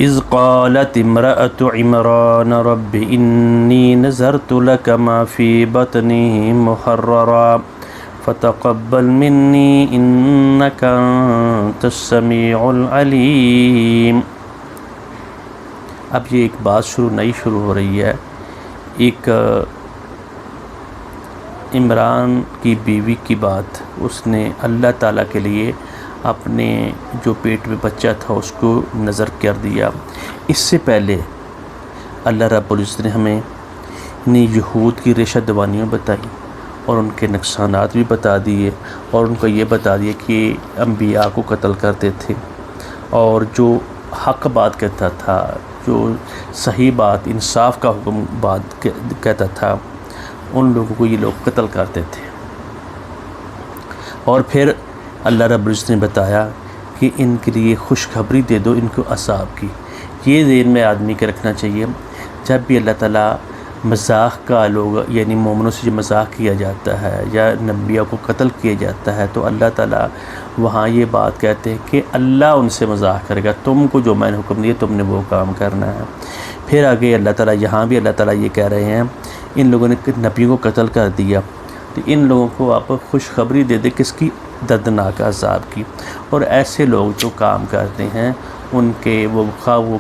اذ قالت امرأة عمران رب انی نذرت لك ما في بطنی محررا فتقبل منی انک انت السمیع العلیم۔ اب یہ ایک بات نئی شروع ہو رہی ہے۔ ایک عمران کی بیوی کی بات، اس نے اللہ تعالیٰ کے لیے اپنے جو پیٹ میں بچہ تھا اس کو نظر کر دیا۔ اس سے پہلے اللہ رب العزت نے ہمیں یہود کی ریشہ دوانیاں بتائی اور ان کے نقصانات بھی بتا دیے، اور ان کو یہ بتا دیا کہ انبیاء کو قتل کرتے تھے، اور جو حق بات کہتا تھا، جو صحیح بات، انصاف کا حکم بات کہتا تھا، ان لوگوں کو یہ لوگ قتل کرتے تھے۔ اور پھر اللہ رب العزت نے بتایا کہ ان کے لیے خوشخبری دے دو ان کو عذاب کی۔ یہ ذہن میں آدمی کے رکھنا چاہیے، جب بھی اللہ تعالیٰ مذاق کا لوگ یعنی مومنوں سے جو مذاق کیا جاتا ہے یا نبیوں کو قتل کیا جاتا ہے، تو اللہ تعالیٰ وہاں یہ بات کہتے ہیں کہ اللہ ان سے مذاق کرے گا، تم کو جو میں نے حکم دیا تم نے وہ کام کرنا ہے۔ پھر آگے اللہ تعالیٰ یہاں بھی اللہ تعالیٰ یہ کہہ رہے ہیں ان لوگوں نے نبیوں کو قتل کر دیا، تو ان لوگوں کو آپ خوشخبری دے دیں کس کی؟ دردناک عذاب کی۔ اور ایسے لوگ جو کام کرتے ہیں ان کے وہ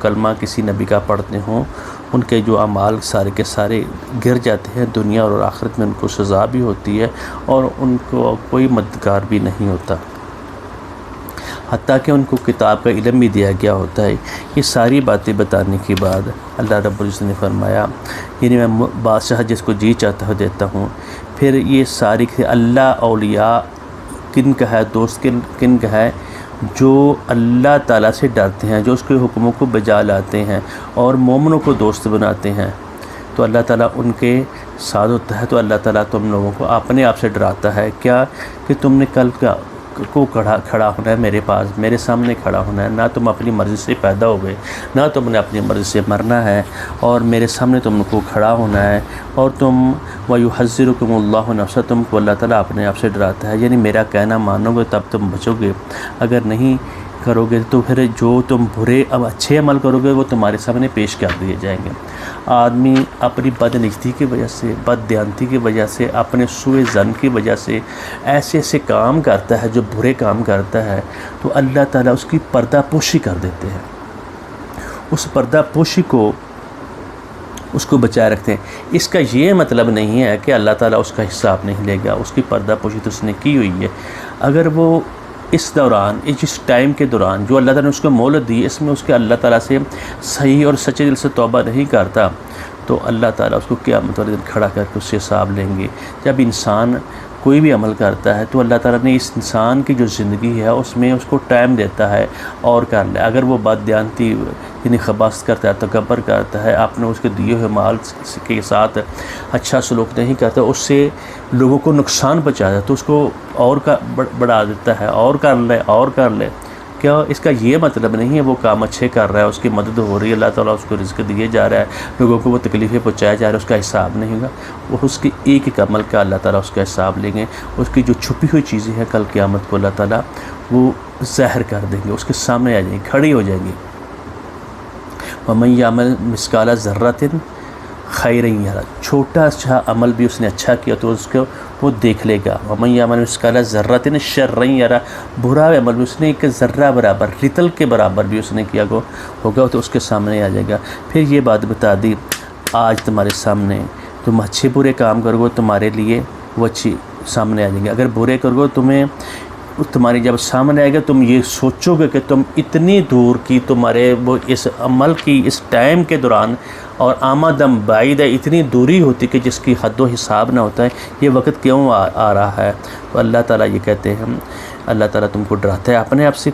کلمہ کسی نبی کا پڑھتے ہوں، ان کے جو اعمال سارے کے سارے گر جاتے ہیں، دنیا اور آخرت میں ان کو سزا بھی ہوتی ہے اور ان کو کوئی مددگار بھی نہیں ہوتا، حتیٰ کہ ان کو کتاب کا علم بھی دیا گیا ہوتا ہے۔ یہ ساری باتیں بتانے کے بعد اللہ رب العزت نے فرمایا یعنی میں بادشاہ جس کو جی چاہتا ہوں دیتا ہوں۔ پھر یہ ساری اللہ اولیاء کن کا ہے، دوست کن کا ہے؟ جو اللہ تعالیٰ سے ڈرتے ہیں، جو اس کے حکموں کو بجا لاتے ہیں اور مومنوں کو دوست بناتے ہیں، تو اللہ تعالیٰ ان کے ساتھ ہوتا ہے۔ تو اللہ تعالیٰ تم لوگوں کو اپنے آپ سے ڈراتا ہے کیا؟ کہ تم نے کل کو کھڑا ہونا ہے میرے پاس، میرے سامنے کھڑا ہونا ہے، نہ تم اپنی مرضی سے پیدا ہو گئے، نہ تم نے اپنی مرضی سے مرنا ہے، اور میرے سامنے تم کو کھڑا ہونا ہے، اور تم وَيُحَذِّرُكُمُ اللَّهُ نَفْسَهُ، تم کو اللہ تعالیٰ اپنے آپ سے ڈراتا ہے، یعنی میرا کہنا مانو گے تب تم بچو گے، اگر نہیں کرو گے تو پھر جو تم اچھے عمل کرو گے وہ تمہارے سامنے پیش کر دیے جائیں گے۔ آدمی اپنی بدنیتی کی وجہ سے، بد دیانتی کی وجہ سے، اپنے سوء ظن کی وجہ سے ایسے کام کرتا ہے جو برے کام کرتا ہے، تو اللہ تعالیٰ اس کی پردہ پوشی کر دیتے ہیں، اس پردہ پوشی کو اس کو بچائے رکھتے ہیں۔ اس کا یہ مطلب نہیں ہے کہ اللہ تعالیٰ اس کا حساب نہیں لے گا، اس کی پردہ پوشی تو اس نے کی ہوئی ہے۔ اگر وہ اس دوران، جس ٹائم کے دوران جو اللہ تعالیٰ نے اس کو مہلت دی، اس میں اس کے اللہ تعالیٰ سے صحیح اور سچے دل سے توبہ نہیں کرتا، تو اللہ تعالیٰ اس کو قیامت والے دن کھڑا کر کے اس سے حساب لیں گے۔ جب انسان کوئی بھی عمل کرتا ہے تو اللہ تعالیٰ نے اس انسان کی جو زندگی ہے اس میں اس کو ٹائم دیتا ہے اور کر لے۔ اگر وہ بد دیانتی یعنی خباثت کرتا ہے، تکبر کرتا ہے، اپنے اس کے دیے ہوئے مال کے ساتھ اچھا سلوک نہیں کرتا، اس سے لوگوں کو نقصان پہنچاتا ہے، تو اس کو اور کا بڑھا دیتا ہے، اور کر لے۔ کیا اس کا یہ مطلب نہیں ہے وہ کام اچھے کر رہا ہے، اس کی مدد ہو رہی ہے، اللہ تعالیٰ اس کو رزق دیے جا رہا ہے، لوگوں کو وہ تکلیفیں پہنچایا جا رہا ہے، اس کا حساب نہیں ہوگا؟ وہ اس کی ایک عمل کا اللہ تعالیٰ اس کا حساب لیں گے۔ اس کی جو چھپی ہوئی چیزیں ہیں کل قیامت کو اللہ تعالیٰ وہ ظاہر کر دیں گے، اس کے سامنے آ جائیں گی، کھڑی ہو جائیں گی۔ وَمَن يَعْمَلْ مِثْقَالَ ذَرَّةٍ خَيْرًا يَرَهُ، چھوٹا سا عمل بھی اس نے اچھا کیا تو اس کو وہ دیکھ لے گا۔ وَمَن يَعْمَلْ مِثْقَالَ ذَرَّةٍ شَرًّا يَرَهُ، برا عمل بھی اس نے ایک ذرہ برابر، رتل کے برابر بھی اس نے کیا ہوگا تو اس کے سامنے آ جائے گا۔ پھر یہ بات بتا دی آج تمہارے سامنے، تم اچھے برے کام کرو گے تمہارے لیے وہ اچھی سامنے آ جائیں گے، اگر برے کرو گے تمہاری جب سامنے آئے گا تم یہ سوچو گے کہ تم اتنی دور کی تمہارے وہ اس عمل کی اس ٹائم کے دوران، اور آمدم بعید ہے، اتنی دوری ہوتی کہ جس کی حد و حساب نہ ہوتا ہے، یہ وقت کیوں آ رہا ہے؟ تو اللہ تعالیٰ یہ کہتے ہیں، اللہ تعالیٰ تم کو ڈراتا ہے اپنے آپ سے،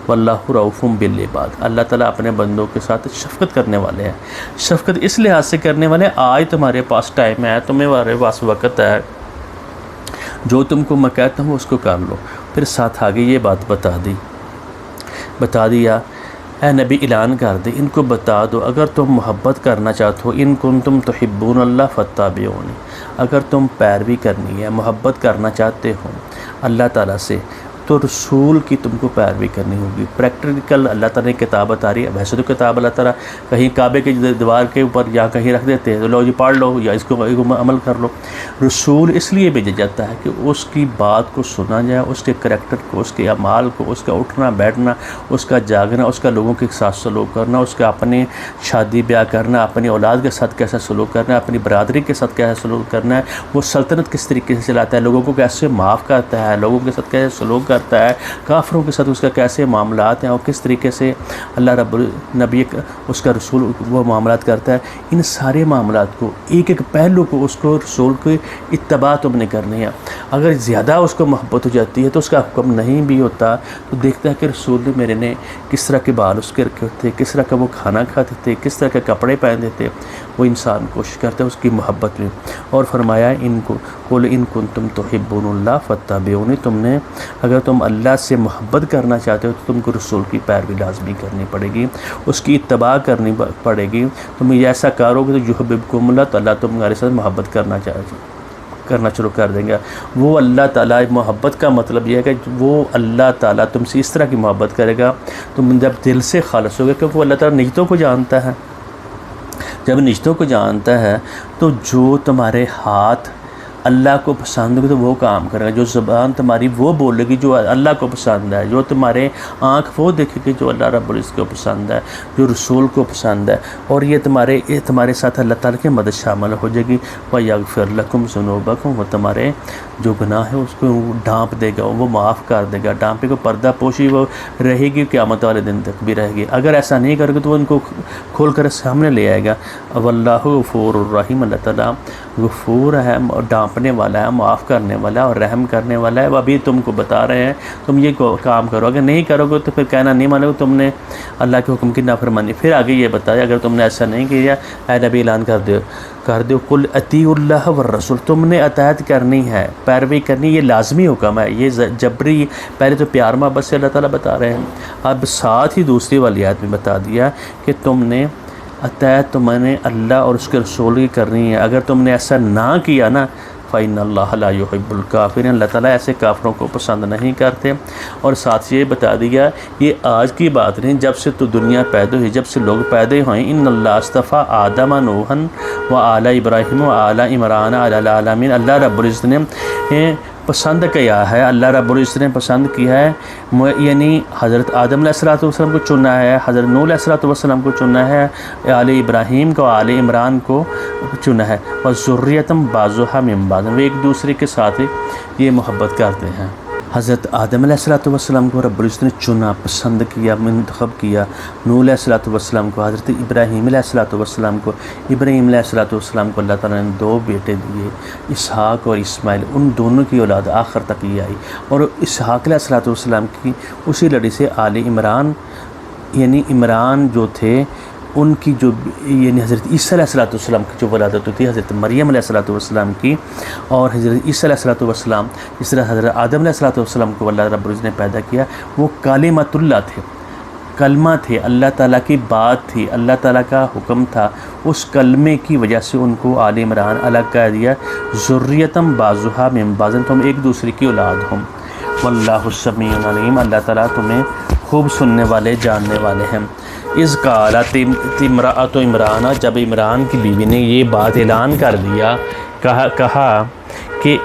واللہ رؤوف بالعباد، اللہ تعالیٰ اپنے بندوں کے ساتھ شفقت کرنے والے ہیں۔ شفقت اس لحاظ سے کرنے والے ہیں، آج تمہارے پاس ٹائم ہے، تمہارے پاس وقت ہے، جو تم کو میں کہتا ہوں اس کو کر لو۔ پھر ساتھ آگے یہ بات بتا دیا اے نبی اعلان کر دے، ان کو بتا دو اگر تم محبت کرنا چاہتے ہو، ان کنتم تحبون اللہ فاتبعونی، اگر تم پیروی کرنی ہے، محبت کرنا چاہتے ہو اللہ تعالیٰ سے، تو رسول کی تم کو پیروی کرنی ہوگی۔ پریکٹیکل اللہ تعالیٰ نے کتاب بتا رہی ہے، ویسے تو کتاب اللہ تعالیٰ کہیں کعبے کے دیوار کے اوپر یا کہیں رکھ دیتے ہیں، تو لو جی پڑھ لو یا اس کو عمل کر لو۔ رسول اس لیے بھیجا جاتا ہے کہ اس کی بات کو سنا جائے، اس کے کریکٹر کو، اس کے اعمال کو، اس کا اٹھنا بیٹھنا، اس کا جاگنا، اس کا لوگوں کے ساتھ سلوک کرنا، اس کا اپنے شادی بیاہ کرنا، اپنی اولاد کے ساتھ کیسا سلوک کرنا ہے، اپنی برادری کے ساتھ کیسا سلوک کرنا ہے، وہ سلطنت کس طریقے سے چلاتا ہے، لوگوں کو کیسے معاف کرتا ہے، لوگوں کے ساتھ کیسے سلوک کرتا ہے، کافروں کے ساتھ اس کا کیسے معاملات ہیں، اور کس طریقے سے اللہ رب نبی اس کا رسول وہ معاملات کرتا ہے، ان سارے معاملات کو ایک ایک پہلو کو اس کو رسول کی اتباع تم نے کرنی ہے۔ اگر زیادہ اس کو محبت ہو جاتی ہے تو اس کا حکم نہیں بھی ہوتا، تو دیکھتا ہے کہ رسول نے میرے نے کس طرح کے بال اس کے رکھے تھے، کس طرح کا وہ کھانا کھاتے تھے، کس طرح کے کپڑے پہنتے تھے، وہ انسان کوشش کرتا ہے اس کی محبت میں۔ اور فرمایا ان کو قل ان کنتم تحبون اللہ فاتبعونی، تم نے اگر تم اللہ سے محبت کرنا چاہتے ہو تو تم کو رسول کی پیروی لازمی کرنی پڑے گی، اس کی اتباع کرنی پڑے گی۔ تم یہ ایسا کرو گے تو یحببکم اللہ، تو اللہ تمہارے ساتھ محبت کرنا شروع کر دیں گے۔ وہ اللہ تعالیٰ محبت کا مطلب یہ ہے کہ وہ اللہ تعالیٰ تم سے اس طرح کی محبت کرے گا، تم جب دل سے خالص ہوگے، کیونکہ وہ اللہ تعالیٰ نیتوں کو جانتا ہے۔ جب نشتوں کو جانتا ہے تو جو تمہارے ہاتھ اللہ کو پسند ہوگی تو وہ کام کرے گا، جو زبان تمہاری وہ بولے گی جو اللہ کو پسند ہے، جو تمہارے آنکھ وہ دیکھے گی جو اللہ رب العزت کو پسند ہے، جو رسول کو پسند ہے، اور یہ تمہارے ساتھ اللہ تعالیٰ کی مدد شامل ہو جائے گی۔ وَيَغْفِرْ لَكُمْ ذُنُوبَكُمْ، وہ تمہارے جو گناہ ہے اس کو ڈھانپ دے گا، وہ معاف کر دے گا۔ ڈھانپے کو پردہ پوشی وہ رہے گی، قیامت والے دن تک بھی رہے گی۔ اگر ایسا نہیں کرے گا تو وہ ان کو کھول کر سامنے لے آئے گا۔ واللہ غفور الرحیم، اللہ تعالیٰ غفور ہے، ڈھانپنے والا ہے، معاف کرنے والا ہے اور رحم کرنے والا ہے۔ وہ ابھی تم کو بتا رہے ہیں تم یہ کام کرو، اگر نہیں کرو گے تو پھر کہنا نہیں مانو گے تم نے اللہ کے حکم کی نافرمانی۔ پھر آگے یہ بتایا اگر تم نے ایسا نہیں کیا اے نبی اعلان کر دو قل اطیعوا اللہ والرسول، تم نے اطاعت کرنی ہے، پیروی کرنی، یہ لازمی حکم ہے، یہ جبری۔ پہلے تو پیار محبت سے اللہ تعالیٰ بتا رہے ہیں، اب ساتھ ہی دوسری والی آیت میں بتا دیا کہ تم نے اطاعت تو میں نے اللہ اور اس کے رسول کی کرنی ہے۔ اگر تم نے ایسا نہ کیا نا فَإِنَّ اللَّهَ لَا يُحِبُّ الْكَافِرِينَ، اللہ تعالیٰ ایسے کافروں کو پسند نہیں کرتے۔ اور ساتھ یہ بتا دیا یہ آج کی بات نہیں، جب سے تو دنیا پیدا ہوئی، جب سے لوگ پیدا ہوئے، ان اللہ اصطفیٰ آدم نوحا وآل ابراہیم وآل عمران علی العالمین، اللہ رب العزت نے پسند کیا ہے، اللہ رب العزت نے پسند کیا ہے، یعنی حضرت آدم علیہ السلام کو چنا ہے، حضرت نوح علیہ السلام کو چنا ہے، آل ابراہیم کو، آل عمران کو چنا ہے، اور ذریتم بعضها من بعض، وہ ایک دوسرے کے ساتھ یہ محبت کرتے ہیں۔ حضرت آدم علیہ السلام کو رب العزت نے چنا، پسند کیا، منتخب کیا، نوح علیہ السلام کو، حضرت ابراہیم علیہ السلام کو، ابراہیم علیہ السلام کو اللہ تعالیٰ نے 2 بیٹے دیے، اسحاق اور اسماعیل، ان دونوں کی اولاد آخر تک یہ آئی، اور اسحاق علیہ السلام کی اسی لڑی سے آل عمران، یعنی عمران جو تھے ان کی جو یعنی حضرت عیسیٰ علیہ السلام کی جو ولادت ہوتی ہے، حضرت مریم علیہ السلام کی، اور حضرت عیسیٰ علیہ السلام جس طرح حضرت آدم علیہ السلام کو اللہ رب العزت نے پیدا کیا، وہ کلمۃ اللہ تھے، کلمہ تھے، اللہ تعالیٰ کی بات تھی، اللہ تعالیٰ کا حکم تھا، اس کلمے کی وجہ سے ان کو آل عمران الگ کہہ دیا، ذریتم بعضها من بعض، تم ایک دوسرے کی اولاد ہو۔ واللہ السمیع العلیم، اللہ تعالیٰ تمہیں خوب سننے والے، جاننے والے ہیں۔ اذ قالت امرأۃ عمران، جب عمران کی بیوی نے یہ بات اعلان کر دیا، کہا کہ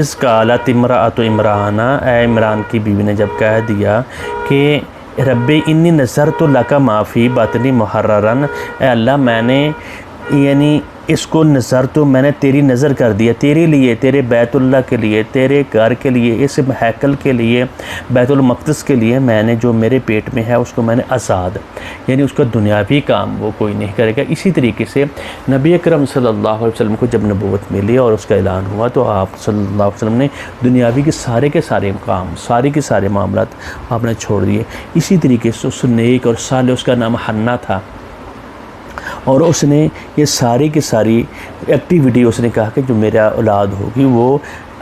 اذ قالت امرأۃ عمران، اے عمران کی بیوی نے جب کہہ دیا کہ رب انی نذرت لک ما فی بطنی محررا، اے اللہ میں نے یعنی اس کو نظر تو میں نے تیری نظر کر دیا، تیرے لیے، تیرے بیت اللہ کے لیے، تیرے گھر کے لیے، اس ہیکل کے لیے، بیت المقدس کے لیے میں نے جو میرے پیٹ میں ہے اس کو میں نے آزاد، یعنی اس کا دنیاوی کام وہ کوئی نہیں کرے گا۔ اسی طریقے سے نبی اکرم صلی اللہ علیہ وسلم کو جب نبوت ملی اور اس کا اعلان ہوا تو آپ صلی اللہ علیہ وسلم نے دنیاوی کے سارے کام، سارے کے سارے معاملات آپ نے چھوڑ دیے۔ اسی طریقے سے اس نیک اور صالح، اس کا نام حنا تھا، اور اس نے یہ ساری کی ساری ایکٹیویٹی اس نے کہا کہ جو میرا اولاد ہوگی وہ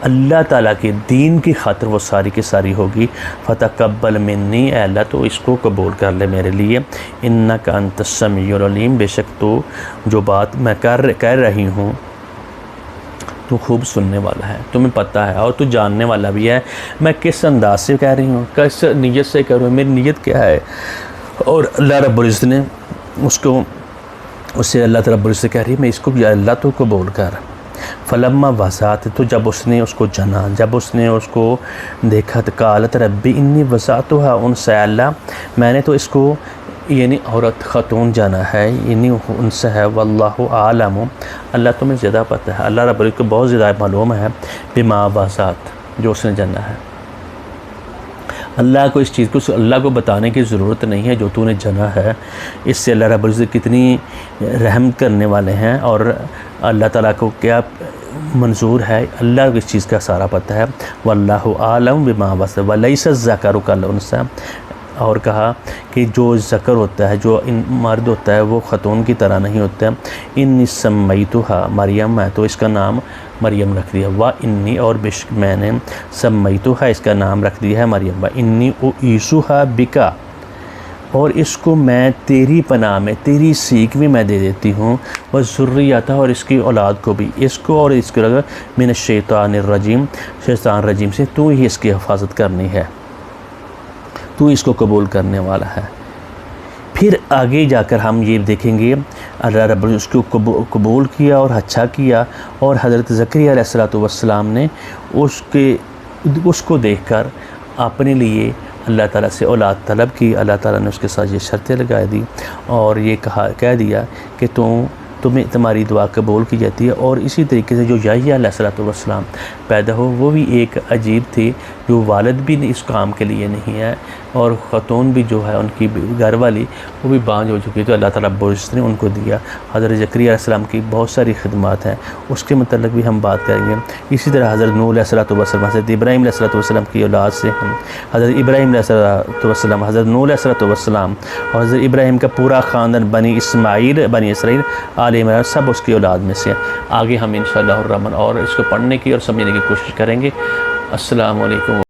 اللہ تعالیٰ کے دین کی خاطر وہ ساری کی ساری ہوگی۔ فتقبل منی، اے اللہ تو اس کو قبول کر لے میرے لیے، انک انت السمیع العلیم، بے شک تو جو بات میں کہہ رہی ہوں تو خوب سننے والا ہے، تمہیں پتہ ہے اور تو جاننے والا بھی ہے میں کس انداز سے کہہ رہی ہوں، کس نیت سے کہہ رہی ہوں، میری نیت کیا ہے۔ اور اللہ رب العزت نے اس سے اللہ رب العزت کہہ رہی ہے میں اس کو یا اللہ تو قبول کر۔ فلما وضعت، تو جب اس نے اس کو جنا، جب اس نے اس کو دیکھا تو قالت ربی انی وضعتها انثی، اللہ میں نے تو اس کو یعنی عورت خاتون جانا ہے، یعنی انثی ہے، واللہ عالم، اللہ تمہیں زیادہ پتہ ہے، اللہ رب العزت کو بہت زیادہ معلوم ہے بما وضعت، جو اس نے جنا ہے۔ اللہ کو اس چیز کو اللہ کو بتانے کی ضرورت نہیں ہے جو تو نے جنا ہے۔ اس سے اللہ رب العزت کتنی رحم کرنے والے ہیں، اور اللہ تعالیٰ کو کیا منظور ہے، اللہ کو اس چیز کا سارا پتہ ہے۔ واللہ عالم بما وضع ولیس الذکر کالانثی، اور کہا کہ جو ذکر ہوتا ہے، جو مرد ہوتا ہے، وہ خاتون کی طرح نہیں ہوتا ہے۔ انی سمیتھا مریم، میں تو اس کا نام مریم رکھ دیا، انی اور بشک میں نے سمیتھا اس کا نام رکھ دیا ہے مریم، انی اعیذھا بکا، اور اس کو میں تیری پناہ میں، تیری سیکھ میں دے دیتی ہوں، وذریتھا، اور اس کی اولاد کو بھی، اس کو اور اس کو من الشیطان الرجیم، شیطان رجیم سے تو ہی اس کی حفاظت کرنی ہے، تو اس کو قبول کرنے والا ہے۔ پھر آگے جا کر ہم یہ دیکھیں گے اللہ رب اس کو قبول کیا اور اچھا کیا، اور حضرت زکریا علیہ السلام نے اس کو دیکھ کر اپنے لیے اللہ تعالیٰ سے اولاد طلب کی۔ اللہ تعالیٰ نے اس کے ساتھ یہ شرطیں لگا دی اور یہ کہہ دیا کہ تمہاری دعا قبول کی جاتی ہے۔ اور اسی طریقے سے جو یحییٰ علیہ السلام پیدا ہو، وہ بھی ایک عجیب تھی، جو والد بھی اس کام کے لیے نہیں ہے، اور خاتون بھی جو ہے ان کی گھر والی وہ بھی بانجھ ہو چکی ہے، تو اللہ تعالیٰ نے ان کو دیا۔ حضرت زکریا علیہ السلام کی بہت ساری خدمات ہیں، اس کے متعلق بھی ہم بات کریں گے۔ اسی طرح حضرت نوح علیہ السلام، حضرت ابراہیم علیہ السلام کی اولاد سے ہم حضرت ابراہیم علیہ السلام، حضرت نوح علیہ السلام اور حضرت ابراہیم کا پورا خاندان، بنی اسرائیل آل عمران، سب اس کی اولاد میں سے۔ آگے ہم انشاءاللہ الرحمن اور اس کو پڑھنے کی اور سمجھنے کی کوشش کریں گے۔ السلام علیکم۔